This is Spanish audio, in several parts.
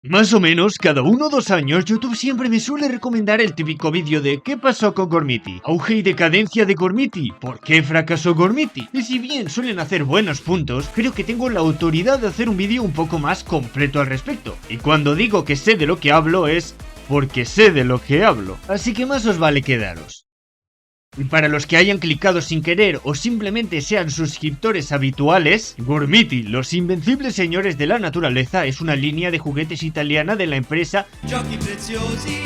Más o menos cada 1 o 2 años YouTube siempre me suele recomendar el típico vídeo de ¿qué pasó con Gormiti? Auge y decadencia de Gormiti. ¿Por qué fracasó Gormiti? Y si bien suelen hacer buenos puntos, creo que tengo la autoridad de hacer un vídeo un poco más completo al respecto. Y cuando digo que sé de lo que hablo es porque sé de lo que hablo. Así que más os vale quedaros. Y para los que hayan clicado sin querer o simplemente sean suscriptores habituales, Gormiti, los invencibles señores de la naturaleza, es una línea de juguetes italiana de la empresa Giochi preziosi.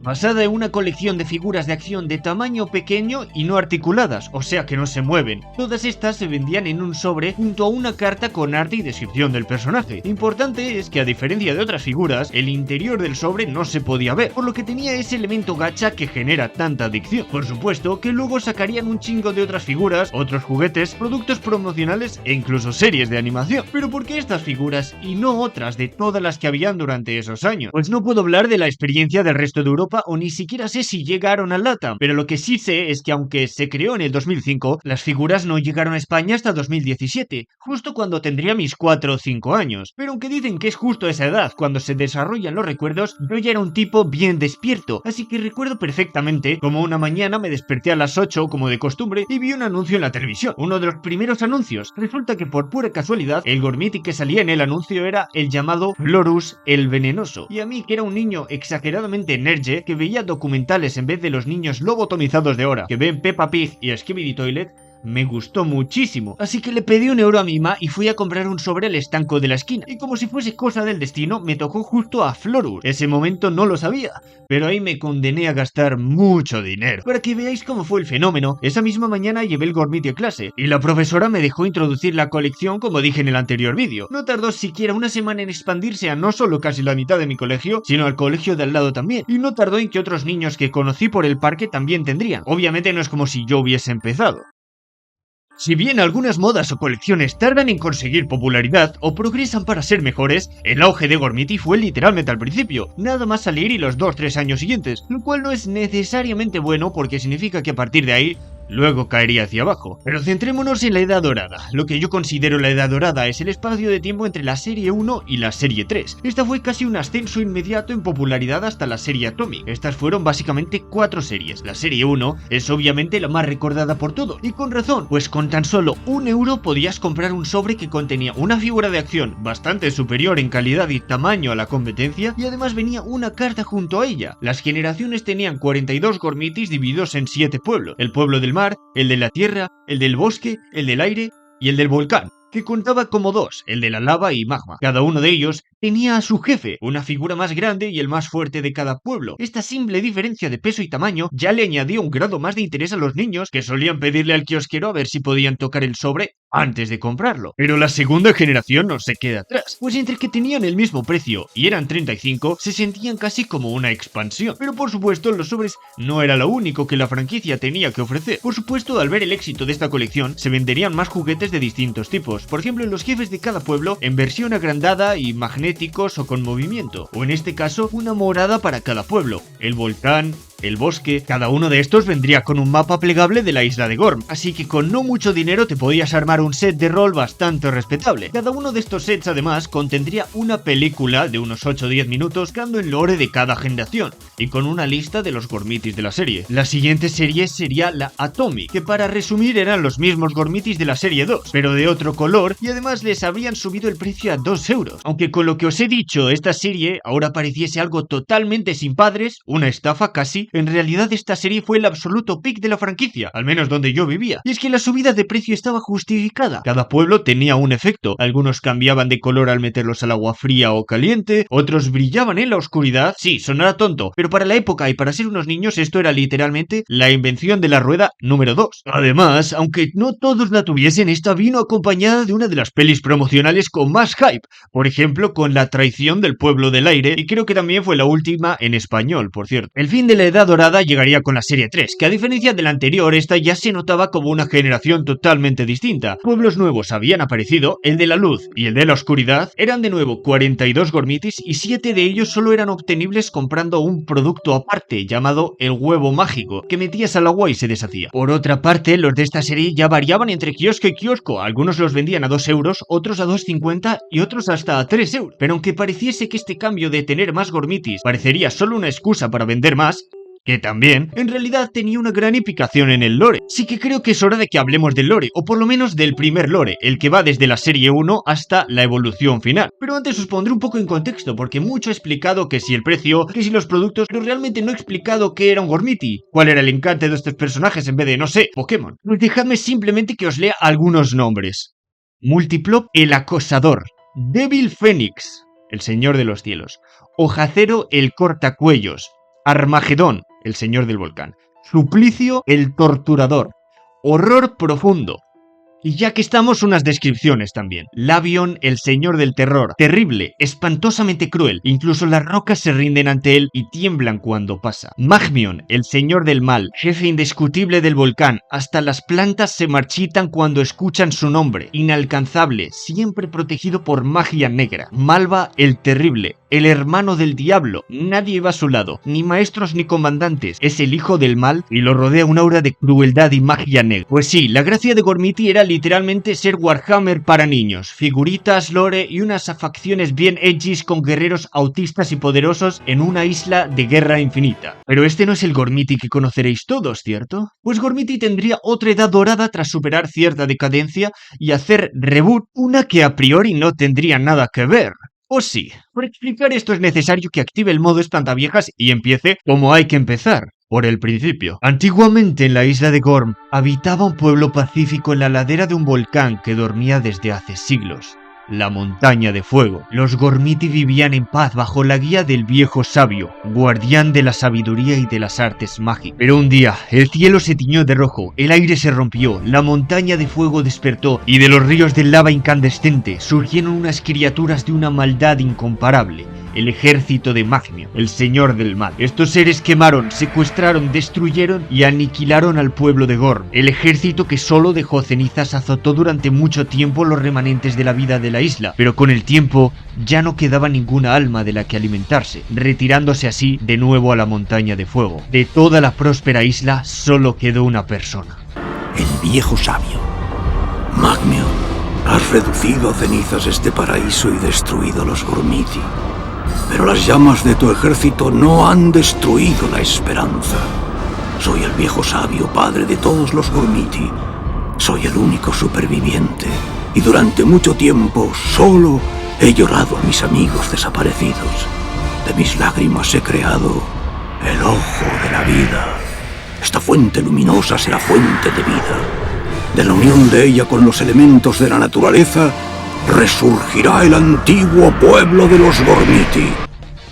basada en una colección de figuras de acción de tamaño pequeño y no articuladas, o sea que no se mueven. Todas estas se vendían en un sobre junto a una carta con arte y descripción del personaje. Importante es que a diferencia de otras figuras, el interior del sobre no se podía ver, por lo que tenía ese elemento gacha que genera tanta adicción. Por supuesto que luego sacarían un chingo de otras figuras, otros juguetes, productos promocionales e incluso series de animación. Pero ¿por qué estas figuras y no otras de todas las que habían durante esos años? Pues no puedo hablar de la experiencia del resto de Europa o ni siquiera sé si llegaron a LATAM, pero lo que sí sé es que aunque se creó en el 2005, las figuras no llegaron a España hasta 2017, justo cuando tendría mis 4 o 5 años. Pero aunque dicen que es justo a esa edad cuando se desarrollan los recuerdos, yo ya era un tipo bien despierto, así que recuerdo perfectamente como una mañana me desperté a las 8 como de costumbre y vi un anuncio en la televisión, uno de los primeros anuncios. Resulta que por pura casualidad, el Gormiti que salía en el anuncio era el llamado Florus el Venenoso, y a mí que era un niño exageradamente nerge que veía documentales en vez de los niños lobotomizados de ahora que ven Peppa Pig y Skibidi Toilet, me gustó muchísimo, así que le pedí 1 euro a mi mamá y fui a comprar un sobre al estanco de la esquina, y como si fuese cosa del destino, me tocó justo a Florus. Ese momento no lo sabía, pero ahí me condené a gastar mucho dinero. Para que veáis cómo fue el fenómeno, esa misma mañana llevé el Gormiti a clase, y la profesora me dejó introducir la colección como dije en el anterior vídeo. No tardó siquiera una semana en expandirse a no solo casi la mitad de mi colegio, sino al colegio de al lado también, y no tardó en que otros niños que conocí por el parque también tendrían. Obviamente no es como si yo hubiese empezado. Si bien algunas modas o colecciones tardan en conseguir popularidad o progresan para ser mejores, el auge de Gormiti fue literalmente al principio, nada más salir y los 2-3 años siguientes, lo cual no es necesariamente bueno porque significa que a partir de ahí luego caería hacia abajo. Pero centrémonos en la Edad Dorada. Lo que yo considero la Edad Dorada es el espacio de tiempo entre la serie 1 y la serie 3. Esta fue casi un ascenso inmediato en popularidad hasta la serie Atomic. Estas fueron básicamente 4 series. La serie 1 es obviamente la más recordada por todo, y con razón, pues con tan solo 1 euro podías comprar un sobre que contenía una figura de acción bastante superior en calidad y tamaño a la competencia, y además venía una carta junto a ella. Las generaciones tenían 42 Gormitis divididos en 7 pueblos. El pueblo del mar, el de la tierra, el del bosque, el del aire y el del volcán, que contaba como 2, el de la lava y magma. Cada uno de ellos tenía a su jefe, una figura más grande y el más fuerte de cada pueblo. Esta simple diferencia de peso y tamaño ya le añadía un grado más de interés a los niños, que solían pedirle al kiosquero a ver si podían tocar el sobre antes de comprarlo. Pero la segunda generación no se queda atrás, pues entre que tenían el mismo precio y eran 35, se sentían casi como una expansión. Pero por supuesto los sobres no era lo único que la franquicia tenía que ofrecer. Por supuesto, al ver el éxito de esta colección, se venderían más juguetes de distintos tipos. Por ejemplo, los jefes de cada pueblo en versión agrandada y magnéticos o con movimiento, o en este caso una morada para cada pueblo, el volcán, el bosque. Cada uno de estos vendría con un mapa plegable de la isla de Gorm, así que con no mucho dinero te podías armar un set de rol bastante respetable. Cada uno de estos sets además contendría una película de unos 8 o 10 minutos dando el lore de cada generación, y con una lista de los Gormitis de la serie. La siguiente serie sería la Atomic, que para resumir eran los mismos Gormitis de la serie 2, pero de otro color, y además les habrían subido el precio a 2 euros. Aunque con lo que os he dicho, esta serie ahora pareciese algo totalmente sin padres, una estafa casi, en realidad esta serie fue el absoluto pic de la franquicia, al menos donde yo vivía. Y es que la subida de precio estaba justificada. Cada pueblo tenía un efecto. Algunos cambiaban de color al meterlos al agua fría o caliente, otros brillaban en la oscuridad. Sí, sonará tonto, pero para la época y para ser unos niños esto era literalmente la invención de la rueda número 2. Además, aunque no todos la tuviesen, esta vino acompañada de una de las pelis promocionales con más hype. Por ejemplo, con La traición del pueblo del aire, y creo que también fue la última en español, por cierto. El fin de la Edad edad dorada llegaría con la serie 3, que a diferencia de la anterior, esta ya se notaba como una generación totalmente distinta. Pueblos nuevos habían aparecido, el de la luz y el de la oscuridad eran de nuevo 42 gormitis y 7 de ellos solo eran obtenibles comprando un producto aparte llamado el huevo mágico, que metías al agua y se deshacía. Por otra parte, los de esta serie ya variaban entre kiosco y kiosco, algunos los vendían a 2 euros, otros a 2,50 y otros hasta a 3 euros. Pero aunque pareciese que este cambio de tener más gormitis parecería solo una excusa para vender más, que también, en realidad tenía una gran implicación en el lore. Sí que creo que es hora de que hablemos del lore, o por lo menos del primer lore, el que va desde la serie 1 hasta la evolución final. Pero antes os pondré un poco en contexto, porque mucho he explicado que si el precio, que si los productos, pero realmente no he explicado qué era un Gormiti, cuál era el encanto de estos personajes en vez de, no sé, Pokémon. Pues dejadme simplemente que os lea algunos nombres. Multiplop el acosador, Devil Fénix, el señor de los cielos, Hojacero el cortacuellos, Armagedón, el señor del volcán, Suplicio el torturador, Horror profundo. Y ya que estamos, unas descripciones también. Labion, el señor del terror, terrible, espantosamente cruel, incluso las rocas se rinden ante él y tiemblan cuando pasa. Magmion, el señor del mal, jefe indiscutible del volcán, hasta las plantas se marchitan cuando escuchan su nombre, inalcanzable, siempre protegido por magia negra. Malva, el terrible, el hermano del diablo, nadie va a su lado, ni maestros ni comandantes, es el hijo del mal y lo rodea un aura de crueldad y magia negra. Pues sí, la gracia de Gormiti era literalmente ser Warhammer para niños, figuritas, lore y unas facciones bien edgys con guerreros autistas y poderosos en una isla de guerra infinita. Pero este no es el Gormiti que conoceréis todos, ¿cierto? Pues Gormiti tendría otra edad dorada tras superar cierta decadencia y hacer reboot, una que a priori no tendría nada que ver. ¿O sí? Para explicar esto es necesario que active el modo espantaviejas y empiece como hay que empezar, por el principio. Antiguamente en la isla de Gorm habitaba un pueblo pacífico en la ladera de un volcán que dormía desde hace siglos. La montaña de fuego. Los Gormiti vivían en paz bajo la guía del viejo sabio, guardián de la sabiduría y de las artes mágicas. Pero un día, el cielo se tiñó de rojo, el aire se rompió, la montaña de fuego despertó y de los ríos de lava incandescente surgieron unas criaturas de una maldad incomparable. El ejército de Magmion, el señor del mal. Estos seres quemaron, secuestraron, destruyeron y aniquilaron al pueblo de Gorm. El ejército que solo dejó cenizas azotó durante mucho tiempo los remanentes de la vida de la isla, pero con el tiempo ya no quedaba ninguna alma de la que alimentarse, retirándose así de nuevo a la montaña de fuego. De toda la próspera isla solo quedó una persona. El viejo sabio. Magmion, has reducido a cenizas este paraíso y destruido a los Gormiti. Pero las llamas de tu ejército no han destruido la esperanza. Soy el viejo sabio, padre de todos los Gormiti. Soy el único superviviente. Y durante mucho tiempo solo he llorado a mis amigos desaparecidos. De mis lágrimas he creado el ojo de la vida. Esta fuente luminosa será fuente de vida. De la unión de ella con los elementos de la naturaleza, resurgirá el antiguo pueblo de los Gormiti.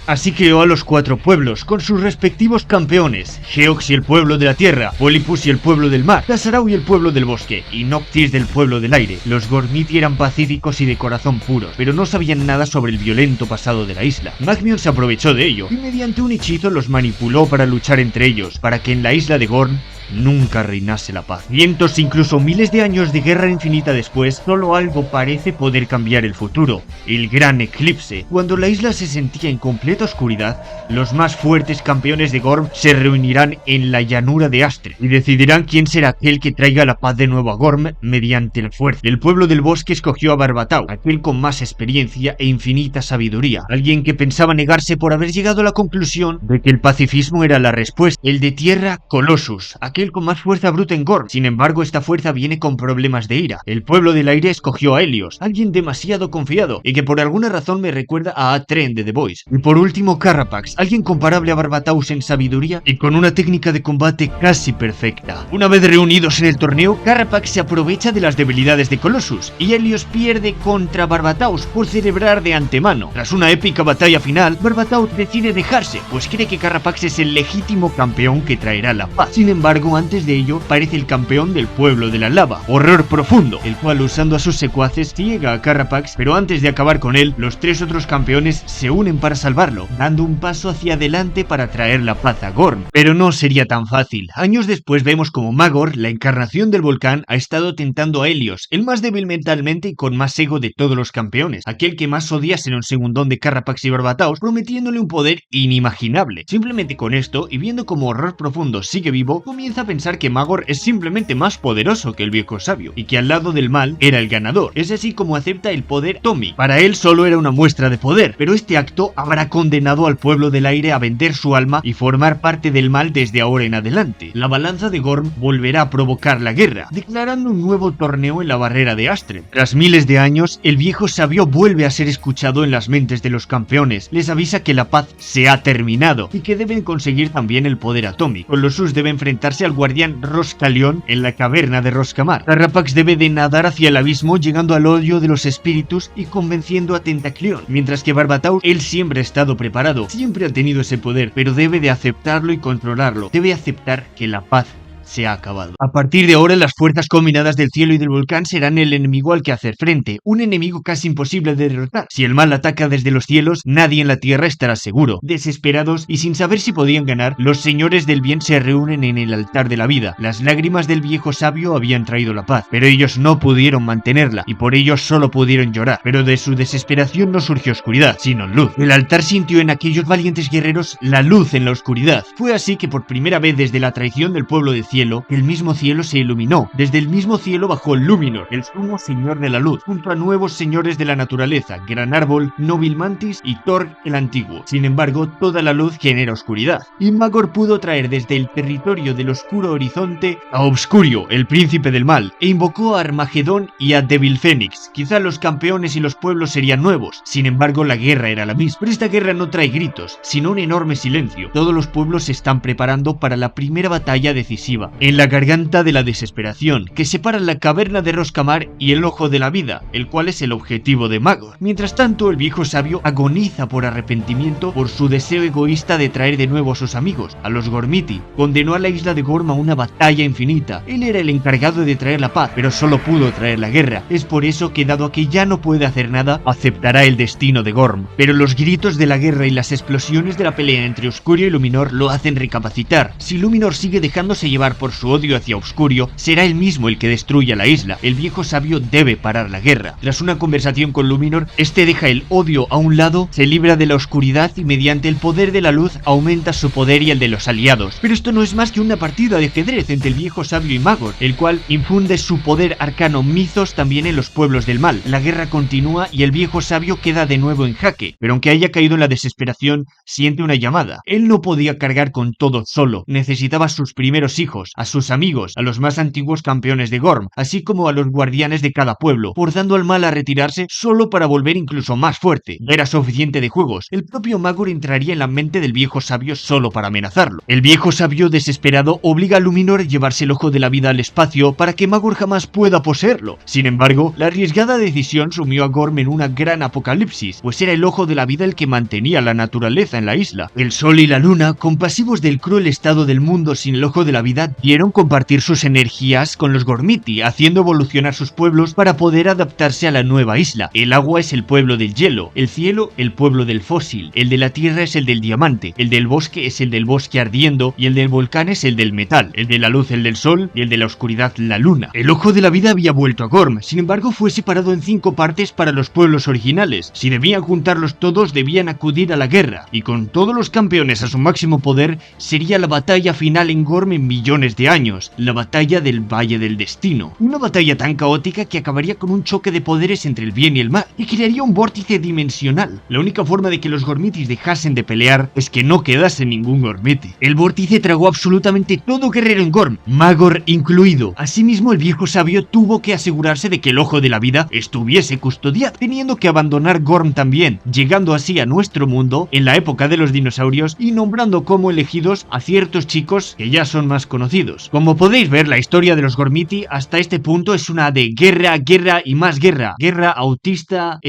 Así creó a los 4 pueblos, con sus respectivos campeones, Geox y el pueblo de la tierra, Polypus y el pueblo del mar, Tasarau y el pueblo del bosque, y Noctis del pueblo del aire. Los Gormiti eran pacíficos y de corazón puros, pero no sabían nada sobre el violento pasado de la isla. Magmion se aprovechó de ello, y mediante un hechizo los manipuló para luchar entre ellos, para que en la isla de Gorm nunca reinase la paz. Cientos, incluso miles de años de guerra infinita después, solo algo parece poder cambiar el futuro: el gran eclipse. Cuando la isla se sentía en completa oscuridad, los más fuertes campeones de Gorm se reunirán en la llanura de Astre y decidirán quién será aquel que traiga la paz de nuevo a Gorm mediante la fuerza. El pueblo del bosque escogió a Barbatau, aquel con más experiencia e infinita sabiduría, alguien que pensaba negarse por haber llegado a la conclusión de que el pacifismo era la respuesta. El de tierra, Colossus, aquel con más fuerza bruta en Gorm. Sin embargo, esta fuerza viene con problemas de ira. El pueblo del aire escogió a Helios, alguien demasiado confiado y que por alguna razón me recuerda a Atren de The Boys. Y por último, Carapax, alguien comparable a Barbataus en sabiduría y con una técnica de combate casi perfecta. Una vez reunidos en el torneo, Carapax se aprovecha de las debilidades de Colossus y Helios pierde contra Barbataus por celebrar de antemano. Tras una épica batalla final, Barbataus decide dejarse, pues cree que Carapax es el legítimo campeón que traerá la paz. Sin embargo, embargo, antes de ello, aparece el campeón del pueblo de la lava, Horror Profundo, el cual, usando a sus secuaces, ciega a Carapax, pero antes de acabar con él, los tres otros campeones se unen para salvarlo, dando un paso hacia adelante para traer la paz a Gorm. Pero no sería tan fácil. Años después vemos como Magor, la encarnación del volcán, ha estado tentando a Helios, el más débil mentalmente y con más ego de todos los campeones, aquel que más odias en un segundón de Carapax y Barbataos, prometiéndole un poder inimaginable. Simplemente con esto, y viendo como Horror Profundo sigue vivo, comienza a pensar que Magor es simplemente más poderoso que el viejo sabio, y que al lado del mal era el ganador. Es así como acepta el poder Tommy. Para él solo era una muestra de poder, pero este acto habrá condenado al pueblo del aire a vender su alma y formar parte del mal desde ahora en adelante. La balanza de Gorm volverá a provocar la guerra, declarando un nuevo torneo en la barrera de Astrid. Tras miles de años, el viejo sabio vuelve a ser escuchado en las mentes de los campeones. Les avisa que la paz se ha terminado y que deben conseguir también el poder atómico. Con los Sus debe enfrentarse al guardián Roscalion en la caverna de Roscamar. Carapax debe de nadar hacia el abismo, llegando al odio de los espíritus y convenciendo a Tentacleon, mientras que Barbataus, él siempre ha estado preparado, siempre ha tenido ese poder, pero debe de aceptarlo y controlarlo. Debe aceptar que la paz se ha acabado. A partir de ahora, las fuerzas combinadas del cielo y del volcán serán el enemigo al que hacer frente, un enemigo casi imposible de derrotar. Si el mal ataca desde los cielos, nadie en la tierra estará seguro. Desesperados y sin saber si podían ganar, los señores del bien se reúnen en el altar de la vida. Las lágrimas del viejo sabio habían traído la paz, pero ellos no pudieron mantenerla, y por ello solo pudieron llorar. Pero de su desesperación no surgió oscuridad, sino luz. El altar sintió en aquellos valientes guerreros la luz en la oscuridad. Fue así que por primera vez desde la traición del pueblo del cielo, el mismo cielo se iluminó. Desde el mismo cielo bajó Luminor, el sumo señor de la luz, junto a nuevos señores de la naturaleza, Gran Árbol, Nóbil Mantis y Thor el Antiguo. Sin embargo, toda la luz genera oscuridad, y Magor pudo traer desde el territorio del oscuro horizonte a Obscurio, el príncipe del mal, e invocó a Armagedón y a Devil Fénix. Quizá los campeones y los pueblos serían nuevos, sin embargo la guerra era la misma. Pero esta guerra no trae gritos, sino un enorme silencio. Todos los pueblos se están preparando para la primera batalla decisiva, en la garganta de la desesperación, que separa la caverna de Roscamar y el ojo de la vida, el cual es el objetivo de Magor. Mientras tanto, el viejo sabio agoniza por arrepentimiento por su deseo egoísta de traer de nuevo a sus amigos, a los Gormiti. Condenó a la isla de Gorm a una batalla infinita. Él era el encargado de traer la paz, pero solo pudo traer la guerra. Es por eso que, dado que ya no puede hacer nada, aceptará el destino de Gorm. Pero los gritos de la guerra y las explosiones de la pelea entre Obscurio y Luminor lo hacen recapacitar. Si Luminor sigue dejándose llevar por su odio hacia Obscurio, será él mismo el que destruya la isla. El viejo sabio debe parar la guerra. Tras una conversación con Luminor, este deja el odio a un lado, se libra de la oscuridad y mediante el poder de la luz aumenta su poder y el de los aliados. Pero esto no es más que una partida de ajedrez entre el viejo sabio y Magor, el cual infunde su poder arcano Mythos también en los pueblos del mal. La guerra continúa y el viejo sabio queda de nuevo en jaque, pero aunque haya caído en la desesperación, siente una llamada. Él no podía cargar con todo solo, necesitaba a sus primeros hijos, a sus amigos, a los más antiguos campeones de Gorm, así como a los guardianes de cada pueblo, forzando al mal a retirarse solo para volver incluso más fuerte. No era suficiente de juegos, el propio Magor entraría en la mente del viejo sabio solo para amenazarlo. El viejo sabio, desesperado, obliga a Luminor a llevarse el ojo de la vida al espacio para que Magor jamás pueda poseerlo. Sin embargo, la arriesgada decisión sumió a Gorm en una gran apocalipsis, pues era el ojo de la vida el que mantenía la naturaleza en la isla. El sol y la luna, compasivos del cruel estado del mundo sin el ojo de la vida, dieron compartir sus energías con los Gormiti, haciendo evolucionar sus pueblos para poder adaptarse a la nueva isla. El agua es el pueblo del hielo, el cielo el pueblo del fósil, el de la tierra es el del diamante, el del bosque es el del bosque ardiendo y el del volcán es el del metal, el de la luz el del sol y el de la oscuridad la luna. El ojo de la vida había vuelto a Gorm, sin embargo fue separado en 5 partes para los pueblos originales. Si debían juntarlos todos, debían acudir a la guerra, y con todos los campeones a su máximo poder, sería la batalla final en Gorm en millones de años, la batalla del Valle del Destino. Una batalla tan caótica que acabaría con un choque de poderes entre el bien y el mal, y crearía un vórtice dimensional. La única forma de que los Gormitis dejasen de pelear es que no quedase ningún Gormiti. El vórtice tragó absolutamente todo guerrero en Gorm, Magor incluido. Asimismo, el viejo sabio tuvo que asegurarse de que el ojo de la vida estuviese custodiado, teniendo que abandonar Gorm también, llegando así a nuestro mundo en la época de los dinosaurios y nombrando como elegidos a ciertos chicos que ya son más conocidos conocidos. Como podéis ver, la historia de los Gormiti hasta este punto es una de guerra, guerra y más guerra. Guerra autista,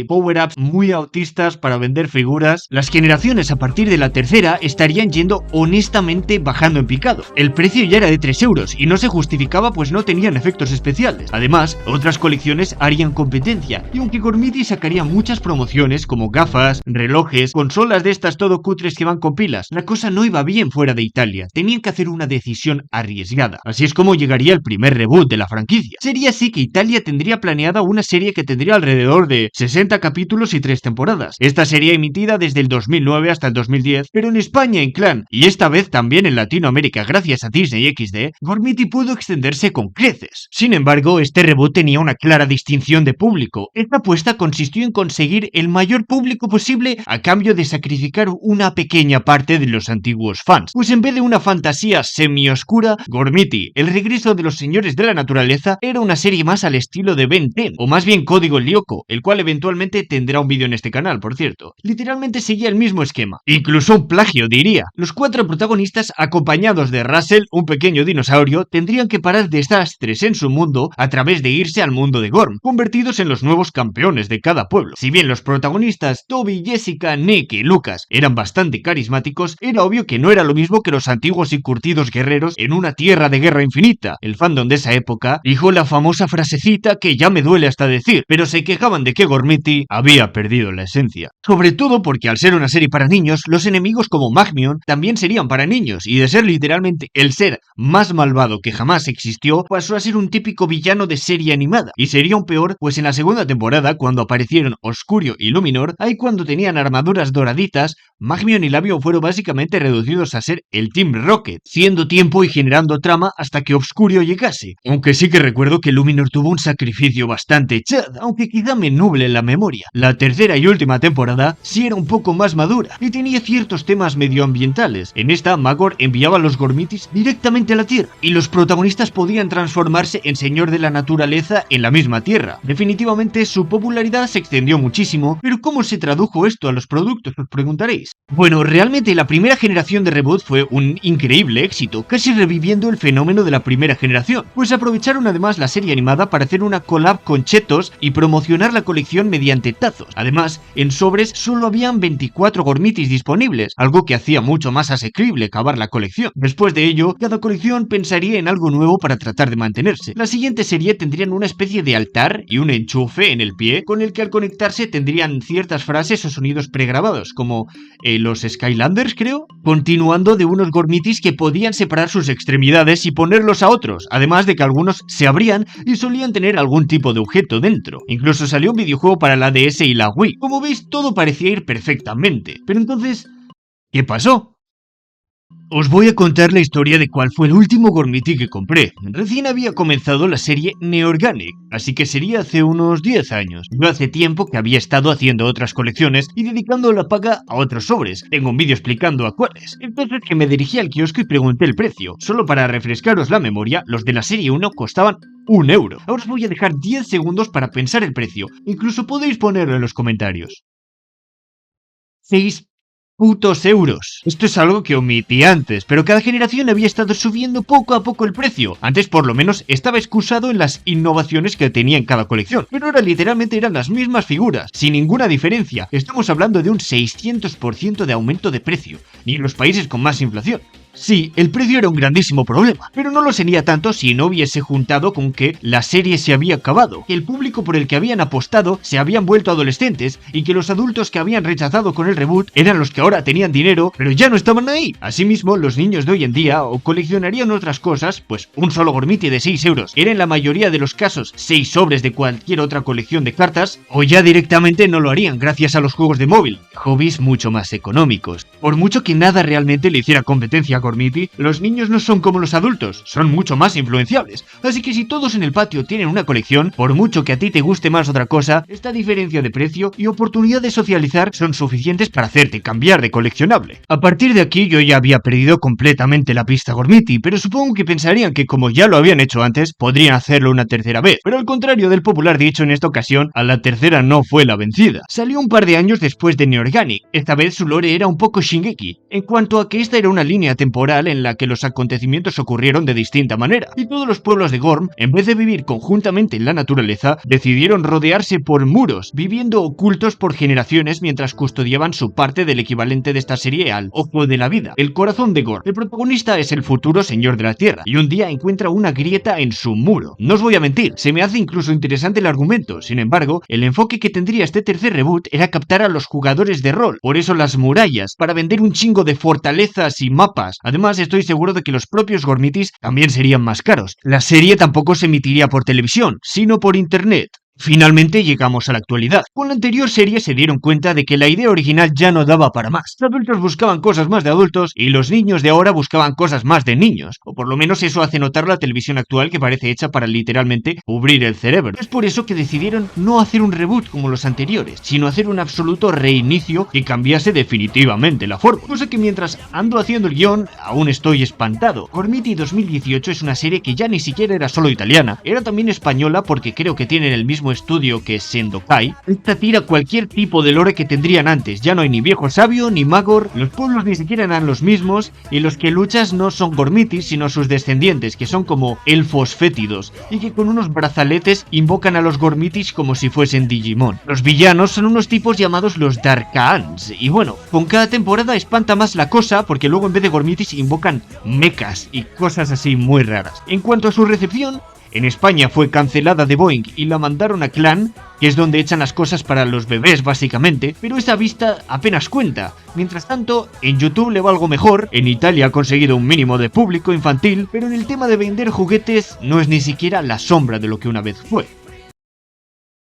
power-ups muy autistas para vender figuras. Las generaciones a partir de la tercera estarían yendo honestamente bajando en picado. El precio ya era de 3 euros y no se justificaba pues no tenían efectos especiales. Además, otras colecciones harían competencia y aunque Gormiti sacaría muchas promociones como gafas, relojes, consolas de estas todo cutres que van con pilas, la cosa no iba bien fuera de Italia. Tenían que hacer una decisión arriesgada. Así es como llegaría el primer reboot de la franquicia. Sería así que Italia tendría planeada una serie que tendría alrededor de 60 capítulos y 3 temporadas. Esta sería emitida desde el 2009 hasta el 2010, pero en España en clan, y esta vez también en Latinoamérica gracias a Disney XD, Gormiti pudo extenderse con creces. Sin embargo, este reboot tenía una clara distinción de público. Esta apuesta consistió en conseguir el mayor público posible a cambio de sacrificar una pequeña parte de los antiguos fans. Pues en vez de una fantasía semi-oscura, Gormiti, el regreso de los señores de la naturaleza, era una serie más al estilo de Ben 10, o más bien Código Lyoko, el cual eventualmente tendrá un vídeo en este canal, por cierto. Literalmente seguía el mismo esquema, incluso un plagio diría. Los 4 protagonistas, acompañados de Russell, un pequeño dinosaurio, tendrían que parar desastres en su mundo a través de irse al mundo de Gorm, convertidos en los nuevos campeones de cada pueblo. Si bien los protagonistas Toby, Jessica, Nick y Lucas eran bastante carismáticos, era obvio que no era lo mismo que los antiguos y curtidos guerreros en una tierra de guerra infinita. El fandom de esa época dijo la famosa frasecita que ya me duele hasta decir, pero se quejaban de que Gormiti había perdido la esencia. Sobre todo porque al ser una serie para niños, los enemigos como Magmion también serían para niños, y de ser literalmente el ser más malvado que jamás existió, pasó a ser un típico villano de serie animada. Y sería aún peor, pues en la segunda temporada, cuando aparecieron Oscurio y Luminor, ahí cuando tenían armaduras doraditas, Magmion y Labio fueron básicamente reducidos a ser el Team Rocket, haciendo tiempo y generando trama hasta que Obscurio llegase. Aunque sí que recuerdo que Luminor tuvo un sacrificio bastante chad, aunque quizá me nuble la memoria. La tercera y última temporada sí era un poco más madura y tenía ciertos temas medioambientales. En esta, Magor enviaba a los Gormitis directamente a la Tierra y los protagonistas podían transformarse en señor de la naturaleza en la misma Tierra. Definitivamente su popularidad se extendió muchísimo, pero ¿cómo se tradujo esto a los productos? Os preguntaréis. Bueno, realmente la primera generación de reboot fue un increíble éxito, casi reviviendo el fenómeno de la primera generación, pues aprovecharon además la serie animada para hacer una collab con Chetos y promocionar la colección mediante tazos. Además, en sobres solo habían 24 Gormitis disponibles, algo que hacía mucho más asequible acabar la colección. Después de ello, cada colección pensaría en algo nuevo para tratar de mantenerse. La siguiente serie tendrían una especie de altar y un enchufe en el pie, con el que al conectarse tendrían ciertas frases o sonidos pregrabados, como los Skylanders, creo, continuando de unos Gormitis que podían separar sus extremidades y ponerlos a otros, además de que algunos se abrían y solían tener algún tipo de objeto dentro. Incluso salió un videojuego para la DS y la Wii. Como veis, todo parecía ir perfectamente. Pero entonces, ¿qué pasó? Os voy a contar la historia de cuál fue el último Gormiti que compré. Recién había comenzado la serie Neorganic, así que sería hace unos 10 años. Yo hace tiempo que había estado haciendo otras colecciones y dedicando la paga a otros sobres. Tengo un vídeo explicando a cuáles. Entonces que me dirigí al kiosco y pregunté el precio. Solo para refrescaros la memoria, los de la serie 1 costaban 1 euro. Ahora os voy a dejar 10 segundos para pensar el precio. Incluso podéis ponerlo en los comentarios. 6 putos euros. Esto es algo que omití antes, pero cada generación había estado subiendo poco a poco el precio. Antes por lo menos estaba excusado en las innovaciones que tenía en cada colección, pero ahora literalmente eran las mismas figuras, sin ninguna diferencia. Estamos hablando de un 600% de aumento de precio, ni en los países con más inflación. Sí, el precio era un grandísimo problema, pero no lo sería tanto si no hubiese juntado con que la serie se había acabado, que el público por el que habían apostado se habían vuelto adolescentes y que los adultos que habían rechazado con el reboot eran los que ahora tenían dinero, pero ya no estaban ahí. Asimismo, los niños de hoy en día o coleccionarían otras cosas, pues un solo Gormiti de 6 euros era en la mayoría de los casos 6 sobres de cualquier otra colección de cartas, o ya directamente no lo harían gracias a los juegos de móvil, hobbies mucho más económicos. Por mucho que nada realmente le hiciera competencia a Gormiti, los niños no son como los adultos, son mucho más influenciables. Así que si todos en el patio tienen una colección, por mucho que a ti te guste más otra cosa, esta diferencia de precio y oportunidad de socializar son suficientes para hacerte cambiar de coleccionable. A partir de aquí yo ya había perdido completamente la pista Gormiti, pero supongo que pensarían que como ya lo habían hecho antes, podrían hacerlo una tercera vez. Pero al contrario del popular dicho en esta ocasión, a la tercera no fue la vencida. Salió un par de años después de Neorganic. Esta vez su lore era un poco Shingeki, en cuanto a que esta era una línea temporal temporal en la que los acontecimientos ocurrieron de distinta manera, y todos los pueblos de Gorm, en vez de vivir conjuntamente en la naturaleza, decidieron rodearse por muros, viviendo ocultos por generaciones mientras custodiaban su parte del equivalente de esta serie al Ojo de la Vida, el corazón de Gorm. El protagonista es el futuro señor de la Tierra, y un día encuentra una grieta en su muro. No os voy a mentir, se me hace incluso interesante el argumento. Sin embargo, el enfoque que tendría este tercer reboot era captar a los jugadores de rol, por eso las murallas, para vender un chingo de fortalezas y mapas. Además, estoy seguro de que los propios Gormitis también serían más caros. La serie tampoco se emitiría por televisión, sino por internet. Finalmente llegamos a la actualidad. Con la anterior serie se dieron cuenta de que la idea original ya no daba para más. Los adultos buscaban cosas más de adultos y los niños de ahora buscaban cosas más de niños. O por lo menos eso hace notar la televisión actual, que parece hecha para literalmente cubrir el cerebro. Es por eso que decidieron no hacer un reboot como los anteriores, sino hacer un absoluto reinicio que cambiase definitivamente la forma. Cosa que mientras ando haciendo el guión aún estoy espantado. Gormiti 2018 es una serie que ya ni siquiera era solo italiana, era también española, porque creo que tienen el mismo estudio que Sendokai. Esta tira cualquier tipo de lore que tendrían antes. Ya no hay ni viejo sabio ni magor, los pueblos ni siquiera eran los mismos, y los que luchas no son Gormitis sino sus descendientes, que son como elfos fétidos y que con unos brazaletes invocan a los Gormitis como si fuesen Digimon. Los villanos son unos tipos llamados los Darkaans, y bueno, con cada temporada espanta más la cosa, porque luego en vez de Gormitis invocan mechas y cosas así muy raras. En cuanto a su recepción, en España fue cancelada de Boeing y la mandaron a Clan, que es donde echan las cosas para los bebés básicamente, pero esa vista apenas cuenta. Mientras tanto, en YouTube le va algo mejor, en Italia ha conseguido un mínimo de público infantil, pero en el tema de vender juguetes no es ni siquiera la sombra de lo que una vez fue.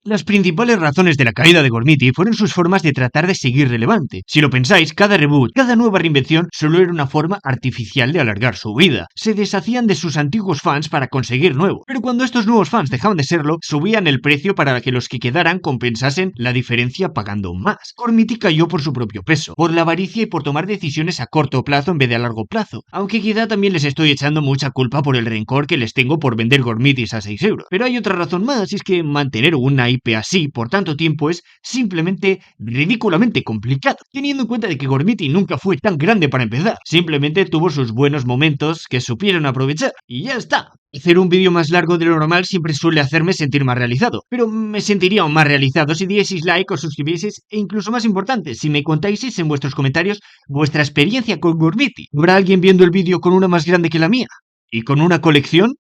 Las principales razones de la caída de Gormiti fueron sus formas de tratar de seguir relevante. Si lo pensáis, cada reboot, cada nueva reinvención solo era una forma artificial de alargar su vida. Se deshacían de sus antiguos fans para conseguir nuevos, pero cuando estos nuevos fans dejaban de serlo, subían el precio para que los que quedaran compensasen la diferencia pagando más. Gormiti cayó por su propio peso, por la avaricia y por tomar decisiones a corto plazo en vez de a largo plazo, aunque quizá también les estoy echando mucha culpa por el rencor que les tengo por vender Gormitis a 6 euros. Pero hay otra razón más, y es que mantener una IP así por tanto tiempo es simplemente ridículamente complicado, teniendo en cuenta de que Gormiti nunca fue tan grande para empezar, simplemente tuvo sus buenos momentos que supieron aprovechar, y ya está. Hacer un vídeo más largo de lo normal siempre suele hacerme sentir más realizado, pero me sentiría aún más realizado si dieseis like o suscribieseis, e incluso más importante, si me contáis en vuestros comentarios vuestra experiencia con Gormiti. ¿Habrá alguien viendo el vídeo con una más grande que la mía? ¿Y con una colección?